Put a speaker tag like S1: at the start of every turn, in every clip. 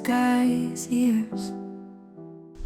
S1: sky's ears.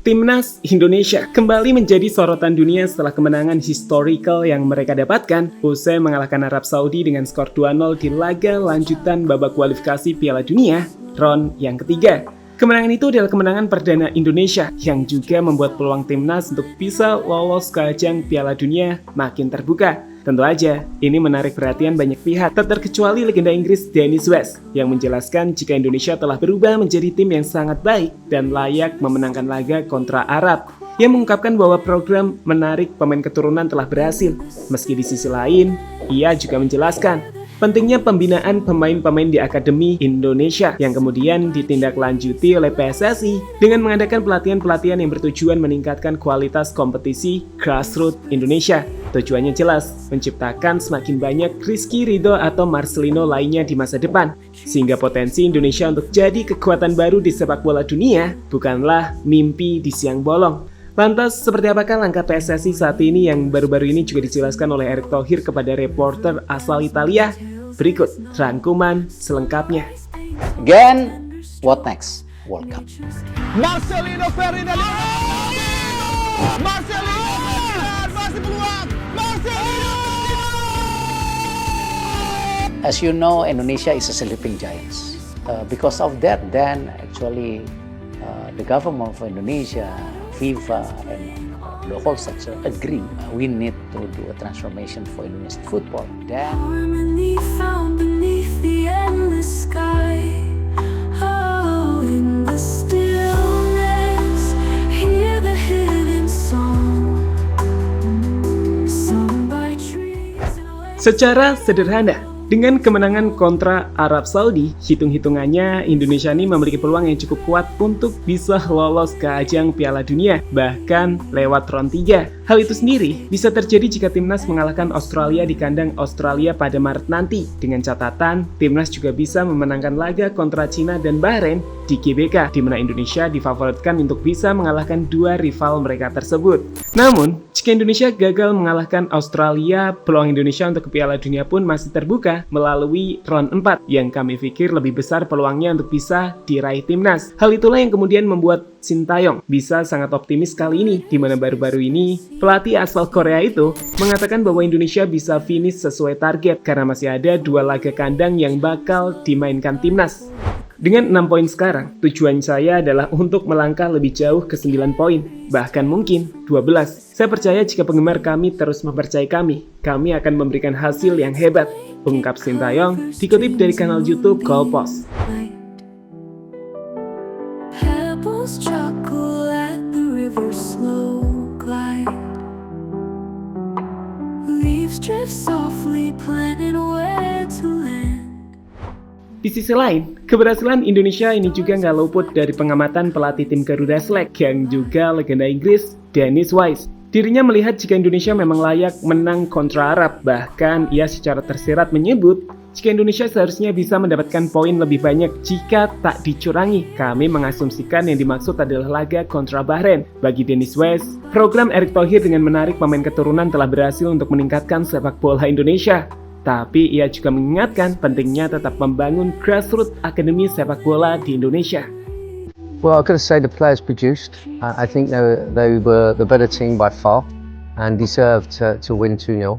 S2: Timnas Indonesia kembali menjadi sorotan dunia setelah kemenangan historical yang mereka dapatkan usai mengalahkan Arab Saudi dengan skor 2-0 di laga lanjutan babak kualifikasi Piala Dunia round yang ketiga. Kemenangan itu adalah kemenangan perdana Indonesia yang juga membuat peluang timnas untuk bisa lolos ke ajang Piala Dunia makin terbuka. Tentu aja, ini menarik perhatian banyak pihak, tak terkecuali legenda Inggris Dennis West yang menjelaskan jika Indonesia telah berubah menjadi tim yang sangat baik dan layak memenangkan laga kontra Arab. Ia mengungkapkan bahwa program menarik pemain keturunan telah berhasil. Meski di sisi lain, ia juga menjelaskan pentingnya pembinaan pemain-pemain di Akademi Indonesia yang kemudian ditindaklanjuti oleh PSSI dengan mengadakan pelatihan-pelatihan yang bertujuan meningkatkan kualitas kompetisi grassroots Indonesia. Tujuannya jelas, menciptakan semakin banyak Rizky Ridho atau Marcelino lainnya di masa depan, sehingga potensi Indonesia untuk jadi kekuatan baru di sepak bola dunia bukanlah mimpi di siang bolong. Lantas, seperti apakah langkah PSSI saat ini yang baru-baru ini juga dijelaskan oleh Erick Thohir kepada reporter asal Italia? Berikut rangkuman selengkapnya.
S3: Again, what next? World Cup.
S4: Marcelino Ferdinand. Marcelino Ferdinand masih peluang. Marcelino.
S3: As you know, Indonesia is a sleeping giant. Because of that, then actually the government of Indonesia, FIFA, and the whole sector agree we need to do a transformation for Indonesian football. Then
S1: Harmony found beneath the endless sky. Oh, in the stillness, hear the hidden song, sung by trees and waves.
S2: Secara sederhana, dengan kemenangan kontra Arab Saudi, hitung-hitungannya Indonesia ini memiliki peluang yang cukup kuat untuk bisa lolos ke ajang Piala Dunia, bahkan lewat round 3. Hal itu sendiri bisa terjadi jika timnas mengalahkan Australia di kandang Australia pada Maret nanti. Dengan catatan, timnas juga bisa memenangkan laga kontra Cina dan Bahrain di GBK, di mana Indonesia difavoritkan untuk bisa mengalahkan dua rival mereka tersebut. Namun, jika Indonesia gagal mengalahkan Australia, peluang Indonesia untuk ke Piala Dunia pun masih terbuka melalui round 4 yang kami pikir lebih besar peluangnya untuk bisa diraih timnas. Hal itulah yang kemudian membuat Sintayong bisa sangat optimis kali ini, di mana baru-baru ini pelatih asal Korea itu mengatakan bahwa Indonesia bisa finish sesuai target karena masih ada 2 laga kandang yang bakal dimainkan timnas. Dengan 6 poin sekarang, tujuan saya adalah untuk melangkah lebih jauh ke 9 poin, bahkan mungkin 12. Saya percaya jika penggemar kami terus mempercayai kami akan memberikan hasil yang hebat, ungkap Sintayong, dikutip dari kanal YouTube Goalpost.
S1: Pebbles chuckle at the river's slow glide. Leaves drift softly, planning where to land.
S2: Di sisi lain, keberhasilan Indonesia ini juga nggak luput dari pengamatan pelatih tim Garuda Select yang juga legenda Inggris, Dennis Wise. Dirinya melihat jika Indonesia memang layak menang kontra Arab, bahkan ia secara tersirat menyebut jika Indonesia seharusnya bisa mendapatkan poin lebih banyak jika tak dicurangi. Kami mengasumsikan yang dimaksud adalah laga kontra Bahrain. Bagi Dennis Wise, program Erick Thohir dengan menarik pemain keturunan telah berhasil untuk meningkatkan sepak bola Indonesia. Tapi ia juga mengingatkan pentingnya tetap membangun grassroots akademi sepak bola di Indonesia.
S5: Well, I've got to say the players produced. I think they were the better team by far and deserved to win 2-0.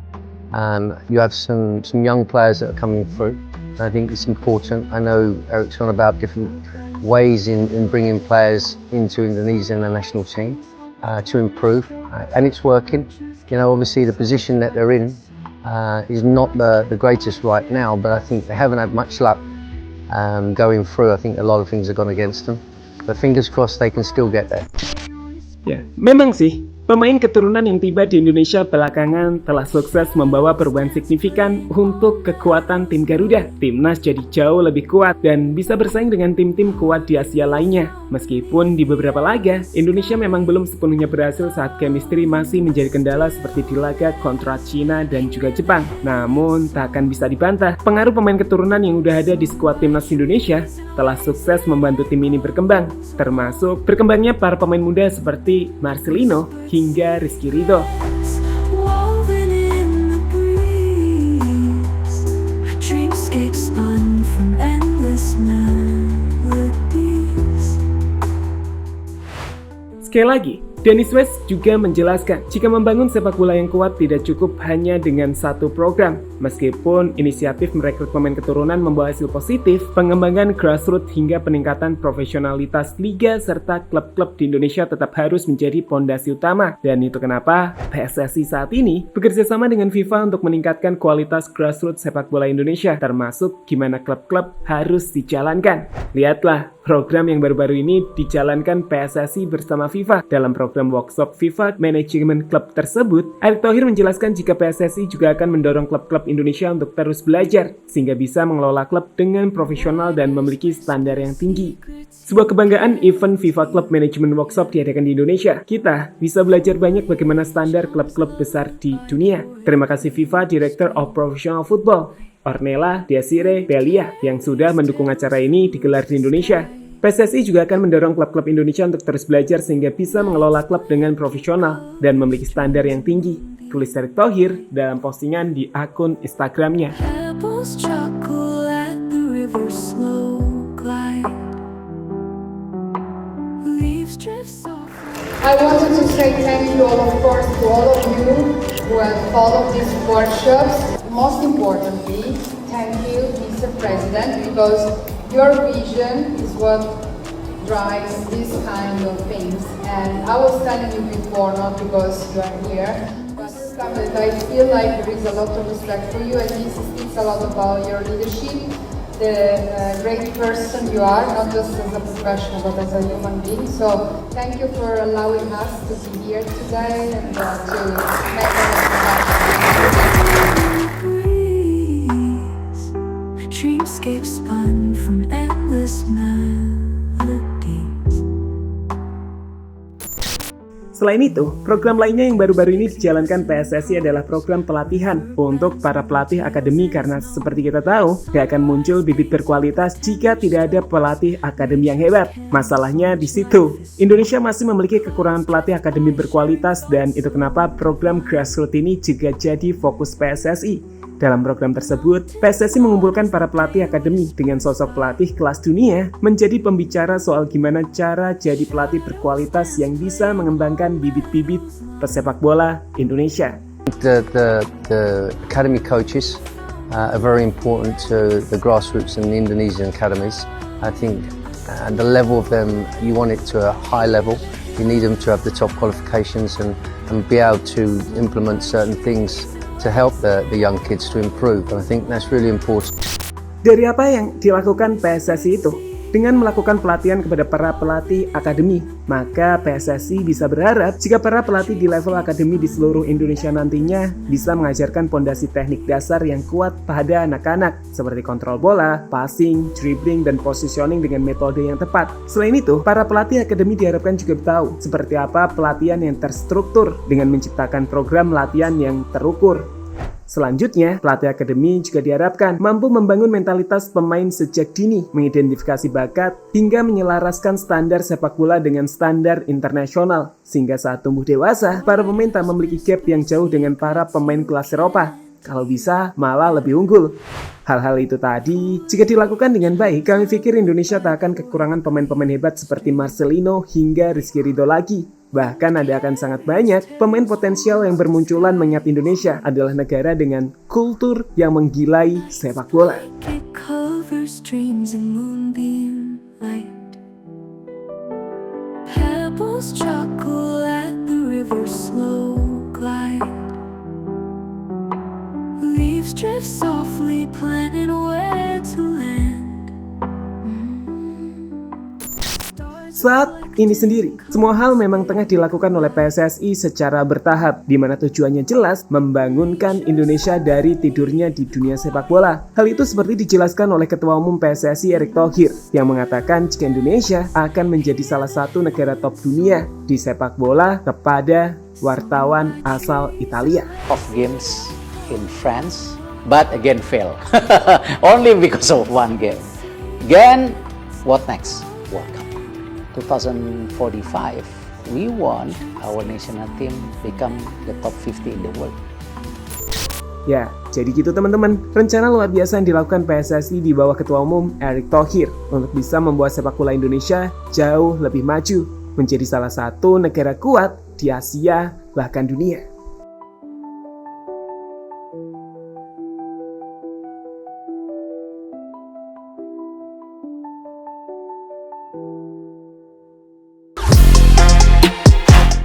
S5: You have some young players that are coming through. I think it's important. I know Eric's on about different ways in bringing players into Indonesia and the national team to improve, and it's working. You know, obviously the position that they're in is not the greatest right now, but I think they haven't had much luck going through. I think a lot of things have gone against them, but fingers crossed they can still get there.
S2: Ya, memang sih, pemain keturunan yang tiba di Indonesia belakangan telah sukses membawa perubahan signifikan untuk kekuatan tim Garuda. Timnas jadi jauh lebih kuat dan bisa bersaing dengan tim-tim kuat di Asia lainnya. Meskipun di beberapa laga, Indonesia memang belum sepenuhnya berhasil saat chemistry masih menjadi kendala seperti di laga kontra Cina dan juga Jepang. Namun, tak akan bisa dibantah, pengaruh pemain keturunan yang udah ada di skuad timnas Indonesia telah sukses membantu tim ini berkembang, termasuk berkembangnya para pemain muda seperti Marcelino hingga Rizky Ridho.
S1: Woven in the breeze, dreamscapes spun from endless melodies.
S2: Sekali lagi, Dennis West juga menjelaskan jika membangun sepak bola yang kuat tidak cukup hanya dengan satu program. Meskipun inisiatif merekrut pemain keturunan membawa hasil positif, pengembangan grassroots hingga peningkatan profesionalitas liga serta klub-klub di Indonesia tetap harus menjadi pondasi utama. Dan itu kenapa PSSI saat ini bekerja sama dengan FIFA untuk meningkatkan kualitas grassroots sepak bola Indonesia, termasuk gimana klub-klub harus dijalankan. Lihatlah, program yang baru-baru ini dijalankan PSSI bersama FIFA. Dalam program workshop FIFA Management Club tersebut, Erick Thohir menjelaskan jika PSSI juga akan mendorong klub-klub Indonesia untuk terus belajar, sehingga bisa mengelola klub dengan profesional dan memiliki standar yang tinggi. Sebuah kebanggaan event FIFA Club Management Workshop diadakan di Indonesia. Kita bisa belajar banyak bagaimana standar klub-klub besar di dunia. Terima kasih FIFA Director of Professional Football, Ornella Desire Belia, yang sudah mendukung acara ini digelar di Indonesia. PSSI juga akan mendorong klub-klub Indonesia untuk terus belajar sehingga bisa mengelola klub dengan profesional dan memiliki standar yang tinggi, tulis Erick Thohir dalam postingan di akun Instagramnya.
S1: Pebbles chuckle at the river's slow glide. Leaves drift soft.
S6: I wanted to say thank you all, of course, to all of you who have followed these workshops. Most importantly, thank you, Mr. President, because your vision is what drives these kind of things. And I was telling you before, not because you are here, but I feel like there is a lot of respect for you, and this speaks a lot about your leadership, the great person you are, not just as a professional, but as a human being. So thank you for allowing us to be here today and to make
S1: Breeze. Dreamscape spun from endless melodies.
S2: Selain itu, program lainnya yang baru-baru ini dijalankan PSSI adalah program pelatihan untuk para pelatih akademi, karena seperti kita tahu, gak akan muncul bibit berkualitas jika tidak ada pelatih akademi yang hebat. Masalahnya di situ, Indonesia masih memiliki kekurangan pelatih akademi berkualitas, dan itu kenapa program grassroots ini juga jadi fokus PSSI. Dalam program tersebut, PSSI mengumpulkan para pelatih akademi dengan sosok pelatih kelas dunia menjadi pembicara soal gimana cara jadi pelatih berkualitas yang bisa mengembangkan bibit-bibit pesepak bola Indonesia.
S5: The academy coaches are very important to the grassroots and the Indonesian academies. I think the level of them, you want it to a high level. You need them to have the top qualifications and be able to implement certain things to help the young kids to improve. And I think that's really important.
S2: Dari apa yang dilakukan PSSI itu? Dengan melakukan pelatihan kepada para pelatih akademi, maka PSSI bisa berharap jika para pelatih di level akademi di seluruh Indonesia nantinya bisa mengajarkan pondasi teknik dasar yang kuat pada anak-anak, seperti kontrol bola, passing, dribbling, dan positioning dengan metode yang tepat. Selain itu, para pelatih akademi diharapkan juga tahu seperti apa pelatihan yang terstruktur dengan menciptakan program latihan yang terukur. Selanjutnya, pelatih akademi juga diharapkan mampu membangun mentalitas pemain sejak dini, mengidentifikasi bakat, hingga menyelaraskan standar sepak bola dengan standar internasional, sehingga saat tumbuh dewasa, para pemain tak memiliki gap yang jauh dengan para pemain kelas Eropa. Kalau bisa, malah lebih unggul. Hal-hal itu tadi, jika dilakukan dengan baik, kami pikir Indonesia tak akan kekurangan pemain-pemain hebat seperti Marcelino hingga Rizky Ridho lagi. Bahkan akan sangat banyak pemain potensial yang bermunculan mengingat Indonesia adalah negara dengan kultur yang menggilai sepak bola.
S1: It covers dreams in moonbeam light. Pebbles chuckle at the river's slow glide. Leaves drift softly, planning where to land.
S2: Saat ini sendiri, semua hal memang tengah dilakukan oleh PSSI secara bertahap, di mana tujuannya jelas membangunkan Indonesia dari tidurnya di dunia sepak bola. Hal itu seperti dijelaskan oleh Ketua Umum PSSI Erick Thohir, yang mengatakan jika Indonesia akan menjadi salah satu negara top dunia di sepak bola kepada wartawan asal Italia.
S3: Of games in France, but again fail. Only because of one game. Again, what next? World Cup. 2045, we want our national team become the top 50 in the world.
S2: Ya, jadi gitu teman-teman, rencana luar biasa yang dilakukan PSSI di bawah Ketua Umum Erick Thohir untuk bisa membuat sepak bola Indonesia jauh lebih maju. menjadi salah satu negara kuat di Asia bahkan dunia.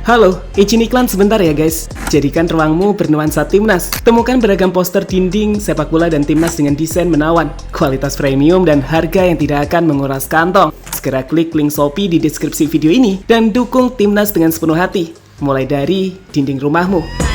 S2: Halo, izin iklan sebentar ya guys. Jadikan ruangmu bernuansa timnas. Temukan beragam poster dinding, sepak bola dan timnas dengan desain menawan, kualitas premium dan harga yang tidak akan menguras kantong. Segera klik link Shopee di deskripsi video ini dan dukung timnas dengan sepenuh hati. Mulai dari dinding rumahmu.